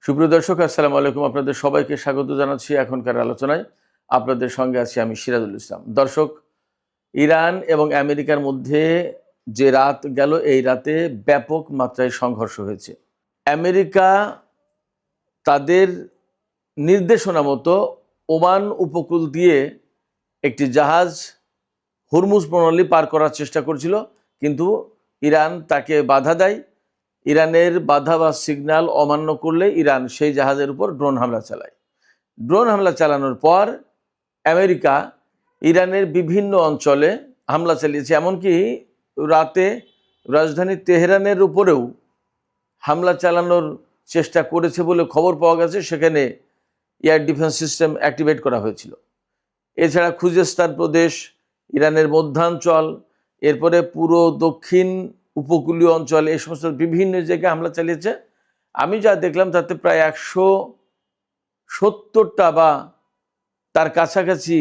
সুপ্রিয় দর্শক, আসসালামু আলাইকুম। আপনাদের সবাইকে স্বাগত জানাচ্ছি এখনকার আলোচনায়। আপনাদের সঙ্গে আছি আমি সিরাজুল ইসলাম। দর্শক, ইরান এবং আমেরিকার মধ্যে যে রাত গেল, এই রাতে ব্যাপক মাত্রায় সংঘর্ষ হয়েছে। আমেরিকা তাদের নির্দেশনা মতো ওমান উপকূল দিয়ে একটি জাহাজ হরমুজ প্রণালী পার করার চেষ্টা করছিল, কিন্তু ইরান তাকে বাধা দেয়। ইরানের বাধা বা সিগন্যাল অমান্য করলে ইরান সেই জাহাজের উপর ড্রোন হামলা চালায়। ড্রোন হামলা চালানোর পর আমেরিকা ইরানের বিভিন্ন অঞ্চলে হামলা চালিয়েছে, এমনকি রাতে রাজধানী তেহরানের উপরেও হামলা চালানোর চেষ্টা করেছে বলে খবর পাওয়া গেছে। সেখানে এয়ার ডিফেন্স সিস্টেম অ্যাক্টিভেট করা হয়েছিল। এছাড়া খুজেস্তান প্রদেশ, ইরানের মধ্যাঞ্চল, এরপরে পুরো দক্ষিণ উপকূলীয় অঞ্চল, এই সমস্ত বিভিন্ন জায়গায় হামলা চালিয়েছে। আমি যা দেখলাম তাতে প্রায় 170টা বা তার কাছাকাছি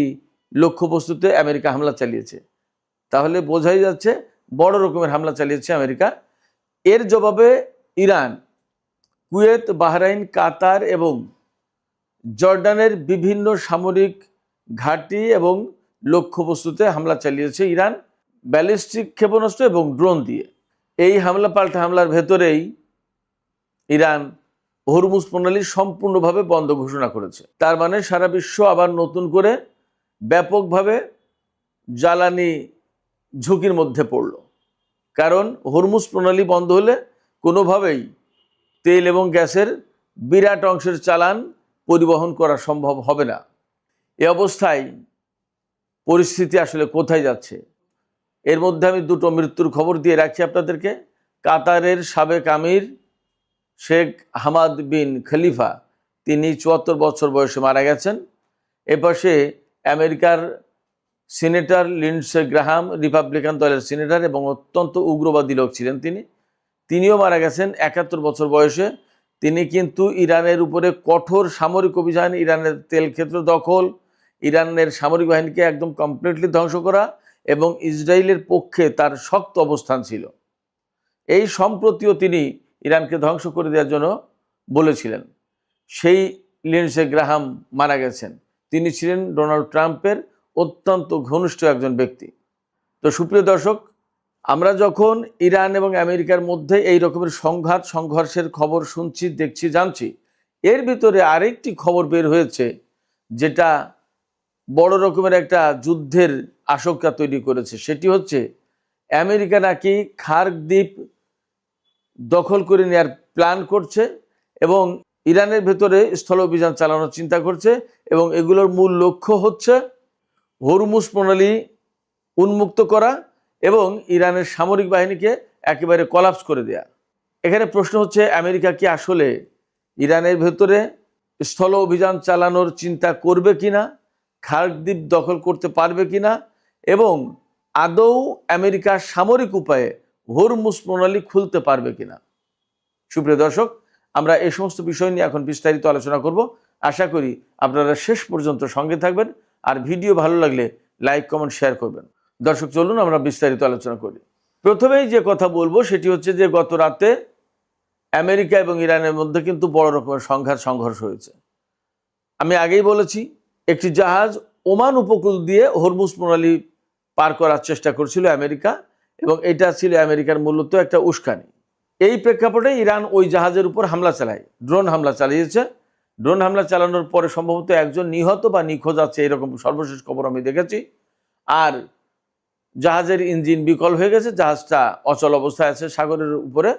লক্ষ্যবস্তুতে আমেরিকা হামলা চালিয়েছে। তাহলে বোঝাই যাচ্ছে বড় রকমের হামলা চালিয়েছে আমেরিকা। এর জবাবে ইরান কুয়েত, বাহরাইন, কাতার এবং জর্ডানের বিভিন্ন সামরিক ঘাঁটি এবং লক্ষ্যবস্তুতে হামলা চালিয়েছে ইরান ব্যালিস্টিক ক্ষেপণাস্ত্র এবং ড্রোন দিয়ে। এই হামলা পাল্টা হামলার ভেতরেই ইরান হরমুজ প্রণালী সম্পূর্ণভাবে বন্ধ ঘোষণা করেছে। তার মানে সারা বিশ্ব আবার নতুন করে ব্যাপকভাবে জ্বালানি ঝুঁকির মধ্যে পড়ল। কারণ হরমুজ প্রণালী বন্ধ হলে কোনোভাবেই তেল এবং গ্যাসের বিরাট অংশের চালান পরিবহন করা সম্ভব হবে না। এ অবস্থায় পরিস্থিতি আসলে কোথায় যাচ্ছে? এর মধ্যে আমি দুটো মৃত্যুর খবর দিয়ে রাখি আপনাদেরকে। কাতারের সাবেক আমির শেখ হামাদ বিন খলিফা, তিনি 74 বছর বয়সে মারা গেছেন। এপাশে আমেরিকার সিনেটর লিন্ডসে গ্রাহাম, রিপাবলিকান দলের সিনেটর এবং অত্যন্ত উগ্রবাদী লোক ছিলেন তিনিও মারা গেছেন 71 বছর বয়সে। তিনি কিন্তু ইরানের উপরে কঠোর সামরিক অভিযান, ইরানের তেল ক্ষেত্র দখল, ইরানের সামরিক বাহিনীকে একদম কমপ্লিটলি ধ্বংস করা এবং ইসরায়েলের পক্ষে তার শক্ত অবস্থান ছিল। এই সম্প্রতিও তিনি ইরানকে ধ্বংস করে দেওয়ার জন্য বলেছিলেন। সেই লিন্ডসে গ্রাহাম মারা গেছেন। তিনি ছিলেন ডোনাল্ড ট্রাম্পের অত্যন্ত ঘনিষ্ঠ একজন ব্যক্তি। তো সুপ্রিয় দর্শক, আমরা যখন ইরান এবং আমেরিকার মধ্যে এই রকমের সংঘর্ষের খবর শুনছি, দেখছি, জানছি, এর ভিতরে আরেকটি খবর বের হয়েছে যেটা বড় রকমের একটা যুদ্ধের আশঙ্কা তৈরি করেছে। সেটি হচ্ছে আমেরিকা নাকি খার্ক দ্বীপ দখল করে নেওয়ার প্ল্যান করছে এবং ইরানের ভেতরে স্থল অভিযান চালানোর চিন্তা করছে এবং এগুলোর মূল লক্ষ্য হচ্ছে হরমুজ প্রণালী উন্মুক্ত করা এবং ইরানের সামরিক বাহিনীকে একেবারে কলাপস করে দেয়া। এখানে প্রশ্ন হচ্ছে, আমেরিকা কি আসলে ইরানের ভেতরে স্থল অভিযান চালানোর চিন্তা করবে কিনা, খার্ক দ্বীপ দখল করতে পারবে কিনা, এবং আদৌ আমেরিকা সামরিক উপায়ে হরমুজ প্রণালী খুলতে পারবে কিনা? সুপ্রিয় দর্শক, আমরা এই সমস্ত বিষয় নিয়ে এখন বিস্তারিত আলোচনা করব। আশা করি আপনারা শেষ পর্যন্ত সঙ্গে থাকবেন, আর ভিডিও ভালো লাগলে লাইক, কমেন্ট, শেয়ার করবেন। দর্শক, চলুন আমরা বিস্তারিত আলোচনা করি। প্রথমেই যে কথা বলবো সেটি হচ্ছে যে গত রাতে আমেরিকা এবং ইরানের মধ্যে কিন্তু বড় রকমের সংঘর্ষ হয়েছে। আমি আগেই বলেছি, একটি জাহাজ ওমান উপকূল দিয়ে হরমুজ প্রণালী পার করার চেষ্টা করছিল আমেরিকা, এবং এটা ছিল আমেরিকার মূলত একটা উস্কানি। এই প্রেক্ষাপটে ইরান ওই জাহাজের উপর হামলা চালায়, ড্রোন হামলা চালিয়েছে। ড্রোন হামলা চালানোর পরে সম্ভবত একজন নিহত বা নিখোঁজ আছে, এরকম সর্বশেষ খবর আমি দেখেছি। আর জাহাজের ইঞ্জিন বিকল হয়ে গেছে, জাহাজটা অচল অবস্থায় আছে সাগরের উপরে।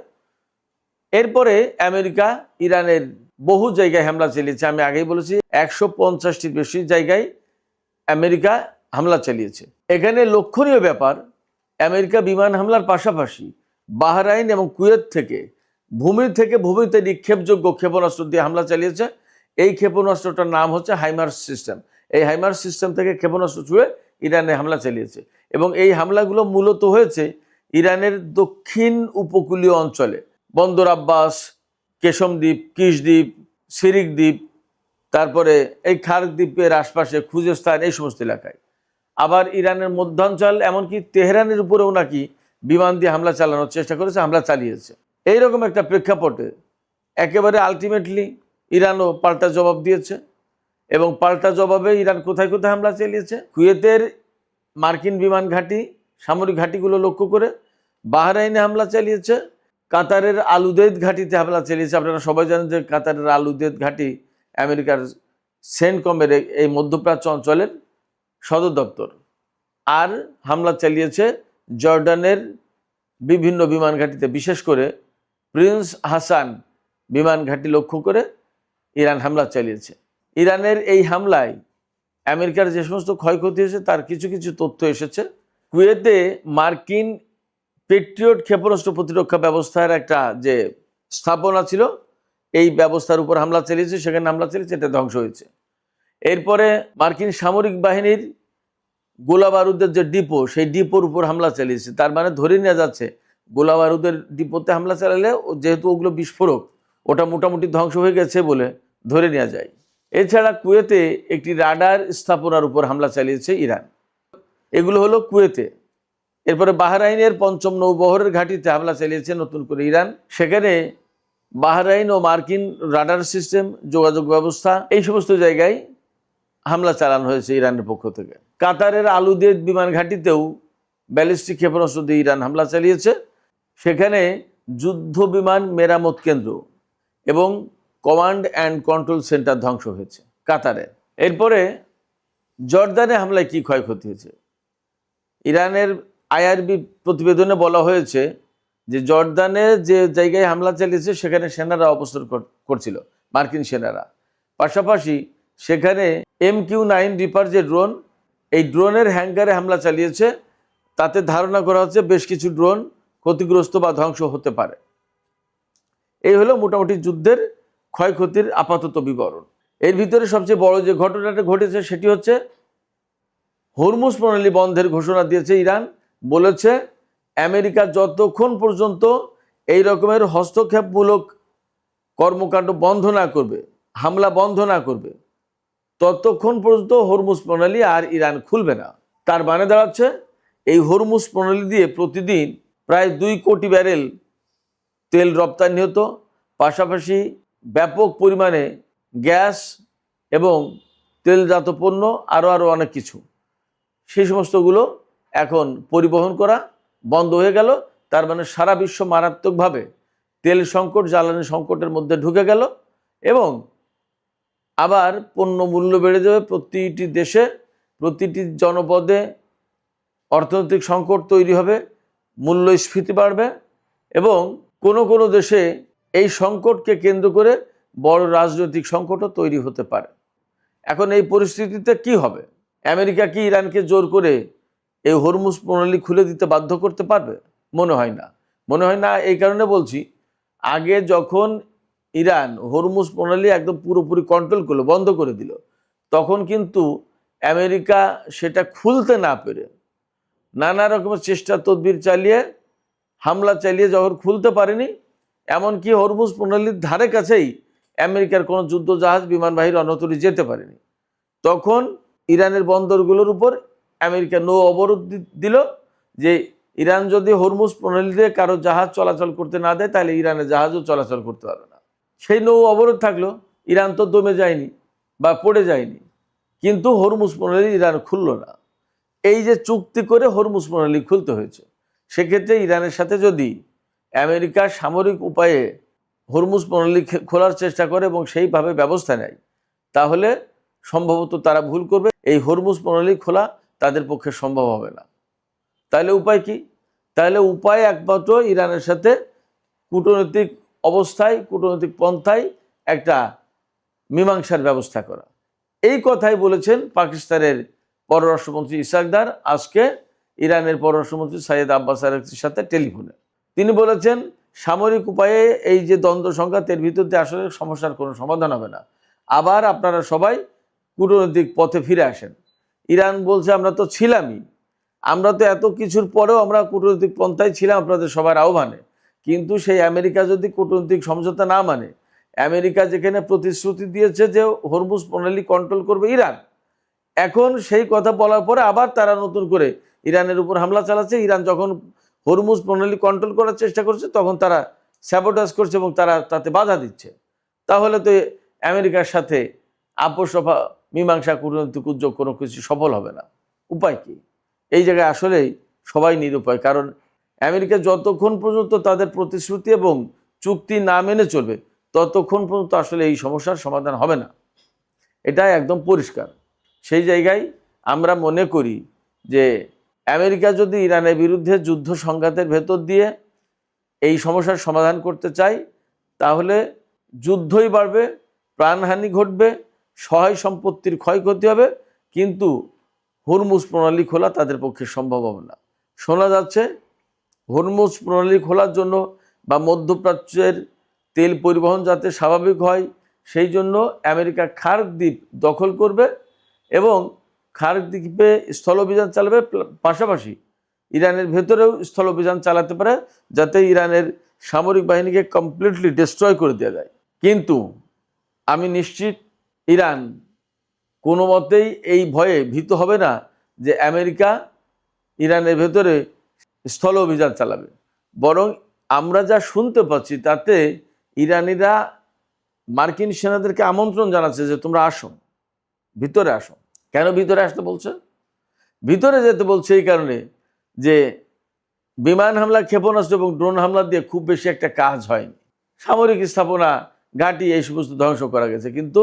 এরপরে আমেরিকা ইরানের বহু জায়গায় হামলা চালিয়েছে। আমি আগেই বলেছি 150টির বেশি জায়গায় আমেরিকা হামলা চালিয়েছে। এখানে লক্ষণীয় ব্যাপার, আমেরিকা বিমান হামলার পাশাপাশি বাহরাইন এবং কুয়েত থেকে ভূমিতে নিক্ষেপযোগ্য ক্ষেপণাস্ত্র দিয়ে হামলা চালিয়েছে। এই ক্ষেপণাস্ত্রটার নাম হচ্ছে হাইমার্স সিস্টেম। এই হাইমার্স সিস্টেম থেকে ক্ষেপণাস্ত্র ছুঁড়ে ইরানে হামলা চালিয়েছে এবং এই হামলাগুলো মূলত হয়েছে ইরানের দক্ষিণ উপকূলীয় অঞ্চলে, বন্দর আব্বাস, কেশম দ্বীপ, কিশ দ্বীপ, সিরিক দ্বীপ, তারপরে এই খার্ক দ্বীপের আশপাশে খুজেস্তান, এই সমস্ত এলাকায়। আবার ইরানের মধ্যাঞ্চল, এমনকি তেহরানের উপরেও নাকি বিমান দিয়ে হামলা চালানোর চেষ্টা করেছে, হামলা চালিয়েছে। এইরকম একটা প্রেক্ষাপটে একেবারে আলটিমেটলি ইরানও পাল্টা জবাব দিয়েছে, এবং পাল্টা জবাবে ইরান কোথায় কোথায় হামলা চালিয়েছে? কুয়েতের মার্কিন বিমান ঘাঁটি, সামরিক ঘাঁটিগুলো লক্ষ্য করে, বাহরাইনে হামলা চালিয়েছে, কাতারের আলুদেদ ঘাঁটিতে হামলা চালিয়েছে। আপনারা সবাই জানেন যে কাতারের আলুদেদ ঘাঁটি আমেরিকার সেন্টকমের এই মধ্যপ্রাচ্য অঞ্চলের সদর দপ্তর। আর হামলা চালিয়েছে জর্ডানের বিভিন্ন বিমান ঘাঁটিতে, বিশেষ করে প্রিন্স হাসান বিমান ঘাঁটি লক্ষ্য করে ইরান হামলা চালিয়েছে। ইরানের এই হামলায় আমেরিকার যে সমস্ত ক্ষয়ক্ষতি হয়েছে তার কিছু কিছু তথ্য এসেছে। কুয়েতে মার্কিন পেট্রিয়ট ক্ষেপণাস্ত্র প্রতিরক্ষা ব্যবস্থার একটা যে স্থাপনা ছিল, এই ব্যবস্থার উপর হামলা চালিয়েছে, সেখানে হামলা চালিয়েছে, এটা ধ্বংস হয়েছে। এরপরে মার্কিন সামরিক বাহিনীর গোলা বারুদের যে ডিপো, সেই ডিপোর উপর হামলা চালিয়েছে। তার মানে ধরে নেওয়া যাচ্ছে গোলা বারুদের ডিপোতে হামলা চালালে, যেহেতু ওগুলো বিস্ফোরক, ওটা মোটামুটি ধ্বংস হয়ে গেছে বলে ধরে নেওয়া যায়। এছাড়া কুয়েতে একটি রাডার স্থাপনার উপর হামলা চালিয়েছে ইরান। এগুলো হলো কুয়েতে। এরপরে বাহরাইনের ৫ম নৌবহরের ঘাঁটিতে হামলা চালিয়েছে নতুন করে ইরান। সেখানে বাহরাইন ও মার্কিন রাডার সিস্টেম, যোগাযোগ ব্যবস্থা, এই সমস্ত জায়গায় হামলা চালানো হয়েছে ইরানের পক্ষ থেকে। কাতারের আলুদেদ বিমান ঘাঁটিতেও ব্যালিস্টিক ক্ষেপণাস্ত্র দিয়ে ইরান হামলা চালিয়েছে। সেখানে যুদ্ধ বিমান মেরামত কেন্দ্র এবং কমান্ড অ্যান্ড কন্ট্রোল সেন্টার ধ্বংস হয়েছে কাতারে। এরপরে জর্দানে হামলায় কি ক্ষয়ক্ষতি হয়েছে? ইরানের আইআরবি প্রতিবেদনে বলা হয়েছে যে জর্দানে যে জায়গায় হামলা চালিয়েছে সেখানে সেনারা অবস্থান করছিল, মার্কিন সেনারা। পাশাপাশি সেখানে MQ-9 রিপার যে ড্রোন, এই ড্রোনের হ্যাঙ্গারে হামলা চালিয়েছে। তাতে ধারণা করা হচ্ছে বেশ কিছু ড্রোন ক্ষতিগ্রস্ত বা ধ্বংস হতে পারে। এই হলো মোটামুটি যুদ্ধের ক্ষয়ক্ষতির আপাতত বিবরণ। এর ভিতরে সবচেয়ে বড় যে ঘটনাটা ঘটেছে সেটি হচ্ছে হরমুজ প্রণালী বন্ধের ঘোষণা দিয়েছে ইরান। বলেছে আমেরিকা যতক্ষণ পর্যন্ত এই রকমের হস্তক্ষেপমূলক কর্মকাণ্ড বন্ধ না করবে, হামলা বন্ধ না করবে, ততক্ষণ পর্যন্ত হরমুজ প্রণালী আর ইরান খুলবে না। তার মানে দাঁড়াচ্ছে এই হরমুজ প্রণালী দিয়ে প্রতিদিন প্রায় 2 কোটি ব্যারেল তেল রপ্তানি হতো। পাশাপাশি ব্যাপক পরিমাণে গ্যাস এবং তেলজাত পণ্য, আরও অনেক কিছু, সেই সমস্তগুলো এখন পরিবহন করা বন্ধ হয়ে গেল। তার মানে সারা বিশ্ব মারাত্মকভাবে তেল সংকট, জ্বালানি সংকটের মধ্যে ঢুকে গেল। এবং আবার পণ্য মূল্য বেড়ে যাবে প্রতিটি দেশে, প্রতিটি জনপদে অর্থনৈতিক সংকট তৈরি হবে, মূল্যস্ফীতি বাড়বে, এবং কোনো দেশে এই সংকটকে কেন্দ্র করে বড় রাজনৈতিক সংকটও তৈরি হতে পারে। এখন এই পরিস্থিতিতে কি হবে? আমেরিকা কি ইরানকে জোর করে এই হরমুজ প্রণালী খুলে দিতে বাধ্য করতে পারবে? মনে হয় না। মনে হয় না এই কারণে বলছি, আগে যখন ইরান হরমুজ প্রণালী একদম পুরোপুরি কন্ট্রোল করলো, বন্ধ করে দিল, তখন কিন্তু আমেরিকা সেটা খুলতে না পেরে নানা রকমের চেষ্টা তদবির চালিয়ে, হামলা চালিয়ে যখন খুলতে পারেনি, এমনকি হরমুজ প্রণালীর ধারে কাছেই আমেরিকার কোনো যুদ্ধ জাহাজ, বিমানবাহী রণতরী যেতে পারেনি, তখন ইরানের বন্দরগুলোর উপর আমেরিকা নৌ অবরোধ দিল যে ইরান যদি হরমুজ প্রণালী দিয়ে কারো জাহাজ চলাচল করতে না দেয় তাহলে ইরানের জাহাজও চলাচল করতে পারবে না। সেই নৌ অবরোধ থাকলো, ইরান তো দমে যায়নি বা পড়ে যায়নি, কিন্তু হরমুজ প্রণালী ইরান খুলল না। এই যে চুক্তি করে হরমুজ প্রণালী খুলতে হয়েছে, সেক্ষেত্রে ইরানের সাথে যদি আমেরিকা সামরিক উপায়ে হরমুজ প্রণালী খোলার চেষ্টা করে এবং সেইভাবে ব্যবস্থা নেয়, তাহলে সম্ভবত তারা ভুল করবে। এই হরমুজ প্রণালী খোলা তাদের পক্ষে সম্ভব হবে না। তাহলে উপায় কি? তাহলে উপায় একমাত্র ইরানের সাথে কূটনৈতিক অবস্থায়, কূটনৈতিক পন্থায় একটা মীমাংসার ব্যবস্থা করা। এই কথাই বলেছেন পাকিস্তানের পররাষ্ট্রমন্ত্রী ইসহাক দার আজকে ইরানের পররাষ্ট্রমন্ত্রী সাইয়েদ আব্বাস আরাগচির সাথে টেলিফোনে। তিনি বলেছেন সামরিক উপায়ে এই যে দ্বন্দ্ব সংঘাত, এর ভিতর দিয়ে আসলে সমস্যার কোনো সমাধান হবে না। আবার আপনারা সবাই কূটনৈতিক পথে ফিরে আসেন। ইরান বলছে আমরা তো ছিলামই, আমরা তো এত কিছুর পরেও আমরা কূটনৈতিক পন্থায় ছিলাম আপনাদের সবার আহ্বানে, কিন্তু সেই আমেরিকা যদি কূটনৈতিক সমঝোতা না মানে, আমেরিকা যেখানে প্রতিশ্রুতি দিয়েছে যে হরমুজ প্রণালী কন্ট্রোল করবে ইরান, এখন সেই কথা বলার পরে আবার তারা নতুন করে ইরানের উপর হামলা চালাচ্ছে। ইরান যখন হরমুজ প্রণালী কন্ট্রোল করার চেষ্টা করছে তখন তারা স্যাবোটাজ করছে এবং তারা তাতে বাধা দিচ্ছে। তাহলে তো আমেরিকার সাথে আপোষ সভা মীমাংসা কূটনৈতিক উদ্যোগ কোনো কিছু সফল হবে না। উপায় কি? এই জায়গায় আসলেই সবাই নিরুপায়। কারণ আমেরিকা যতক্ষণ পর্যন্ত তাদের প্রতিশ্রুতি এবং চুক্তি না মেনে চলবে ততক্ষণ পর্যন্ত আসলে এই সমস্যার সমাধান হবে না, এটা একদম পরিষ্কার। সেই জায়গায় আমরা মনে করি যে আমেরিকা যদি ইরানের বিরুদ্ধে যুদ্ধ সংঘাতের ভেতর দিয়ে এই সমস্যার সমাধান করতে চায় তাহলে যুদ্ধই বাড়বে, প্রাণহানি ঘটবে, সহায় সম্পত্তির ক্ষয়ক্ষতি হবে, কিন্তু হরমুজ প্রণালী খোলা তাদের পক্ষে সম্ভব হবে না। শোনা যাচ্ছে হরমুজ প্রণালী খোলার জন্য বা মধ্যপ্রাচ্যের তেল পরিবহন যাতে স্বাভাবিক হয় সেই জন্য আমেরিকা খার্ক দ্বীপ দখল করবে এবং খার্ক দ্বীপে স্থল অভিযান চালাবে, পাশাপাশি ইরানের ভেতরেও স্থল অভিযান চালাতে পারে যাতে ইরানের সামরিক বাহিনীকে কমপ্লিটলি ডিস্ট্রয় করে দেওয়া যায়। কিন্তু আমি নিশ্চিত ইরান কোনো মতেই এই ভয়ে ভীত হবে না যে আমেরিকা ইরানের ভেতরে স্থল অভিযান চালাবে। বরং আমরা যা শুনতে পাচ্ছি তাতে ইরানিরা মার্কিন সেনাদেরকে আমন্ত্রণ জানাচ্ছে যে তোমরা আসো, ভিতরে আসো। কেন ভিতরে আসতে বলছে? ভিতরে যেতে বলছে এই কারণে যে বিমান হামলা, ক্ষেপণাস্ত্র এবং ড্রোন হামলা দিয়ে খুব বেশি একটা কাজ হয়নি, সামরিক স্থাপনা, ঘাঁটি এই সমস্ত ধ্বংস করা গেছে। কিন্তু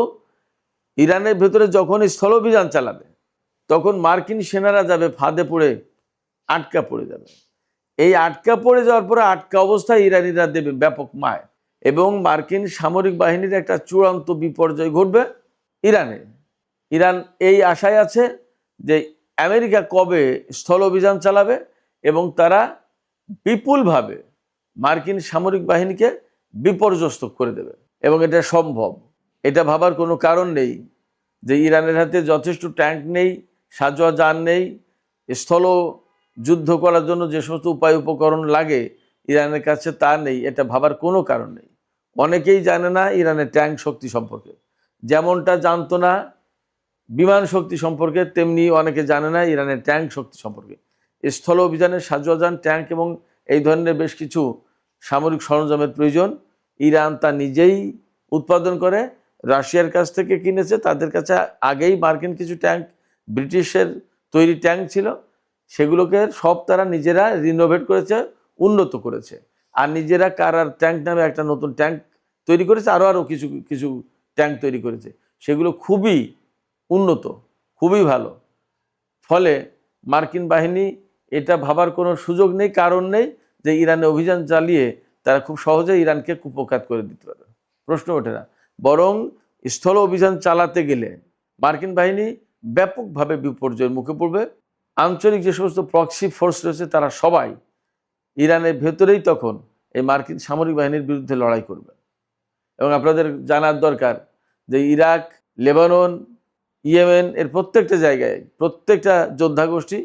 ইরানের ভেতরে যখন স্থল অভিযান চালাবে তখন মার্কিন সেনারা যাবে ফাঁদে পড়ে, আটকা পড়ে যাবে। এই আটকা পড়ে যাওয়ার পরে আটকা অবস্থায় ইরানিরা দেবে ব্যাপক মার এবং মার্কিন সামরিক বাহিনীর একটা চূড়ান্ত বিপর্যয় ঘটবে ইরানে। ইরান এই আশায় আছে যে আমেরিকা কবে স্থল অভিযান চালাবে এবং তারা বিপুলভাবে মার্কিন সামরিক বাহিনীকে বিপর্যস্ত করে দেবে। এবং এটা সম্ভব, এটা ভাবার কোনো কারণ নেই যে ইরানের হাতে যথেষ্ট ট্যাঙ্ক নেই, সাঁজোয়া যান নেই, স্থল যুদ্ধ করার জন্য যে সমস্ত উপায় উপকরণ লাগে ইরানের কাছে তা নেই, এটা ভাবার কোনো কারণ নেই। অনেকেই জানে না ইরানের ট্যাঙ্ক শক্তি সম্পর্কে, যেমনটা জানতো না বিমান শক্তি সম্পর্কে তেমনি অনেকে জানে না ইরানের ট্যাঙ্ক শক্তি সম্পর্কে। স্থল অভিযানের সাঁজোয়াজান, ট্যাঙ্ক এবং এই ধরনের বেশ কিছু সামরিক সরঞ্জামের প্রয়োজন। ইরান তা নিজেই উৎপাদন করে, রাশিয়ার কাছ থেকে কিনেছে, তাদের কাছে আগেই মার্কিন কিছু ট্যাঙ্ক, ব্রিটিশের তৈরি ট্যাঙ্ক ছিল, সেগুলোকে সব তারা নিজেরা রিনোভেট করেছে, উন্নত করেছে। আর নিজেরা কারার ট্যাঙ্ক নামে একটা নতুন ট্যাঙ্ক তৈরি করেছে, আরও কিছু কিছু ট্যাঙ্ক তৈরি করেছে, সেগুলো খুবই উন্নত, খুবই ভালো। ফলে মার্কিন বাহিনী এটা ভাবার কোনো সুযোগ নেই, কারণ নেই যে ইরানে অভিযান চালিয়ে তারা খুব সহজে ইরানকে কুপোকাত করে দিতে পারবে, প্রশ্ন ওঠে না। বরং স্থল অভিযান চালাতে গেলে মার্কিন বাহিনী ব্যাপকভাবে বিপর্যয়ের মুখে পড়বে। আঞ্চলিক যে সমস্ত প্রক্সি ফোর্স রয়েছে তারা সবাই ইরানের ভেতরেই তখন এই মার্কিন সামরিক বাহিনীর বিরুদ্ধে লড়াই করবে। এবং আপনাদের জানার দরকার যে ইরাক, লেবানন, ইয়েমেন এর প্রত্যেকটা জায়গায় প্রত্যেকটা যোদ্ধা গোষ্ঠী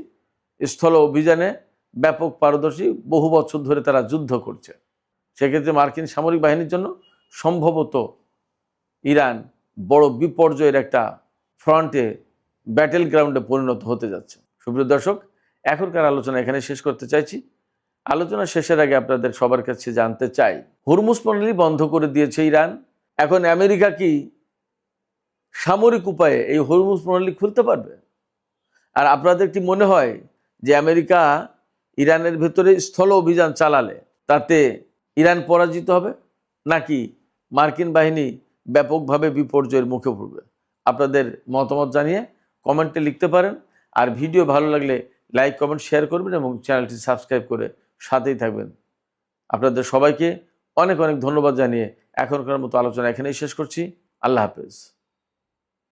স্থল অভিযানে ব্যাপক পারদর্শী, বহু বছর ধরে তারা যুদ্ধ করছে। সেক্ষেত্রে মার্কিন সামরিক বাহিনীর জন্য সম্ভবত ইরান বড় বিপর্যয়ের একটা ফ্রন্টে, ব্যাটেল গ্রাউন্ডে পরিণত হতে যাচ্ছে। সুপ্রিয় দর্শক, এখনকার আলোচনা এখানে শেষ করতে চাইছি। আলোচনা শেষের আগে আপনাদের সবার কাছে জানতে চাই, হরমুজ প্রণালী বন্ধ করে দিয়েছে ইরান, এখন আমেরিকা কি সামরিক উপায়ে এই হরমুজ প্রণালী খুলতে পারবে? আর আপনাদের কি মনে হয় যে আমেরিকা ইরানের ভেতরে স্থল অভিযান চালালে তাতে ইরান পরাজিত হবে, নাকি মার্কিন বাহিনী ব্যাপকভাবে বিপর্যয়ের মুখে পড়বে? আপনাদের মতামত জানিয়ে কমেন্টে লিখতে পারেন। আর ভিডিও ভালো লাগলে লাইক, কমেন্ট, শেয়ার করবেন এবং চ্যানেলটি সাবস্ক্রাইব করে সাথেই থাকবেন। আপনাদের সবাইকে অনেক অনেক ধন্যবাদ জানিয়ে এখনকার মতো আলোচনা এখানেই শেষ করছি। আল্লাহ হাফেজ।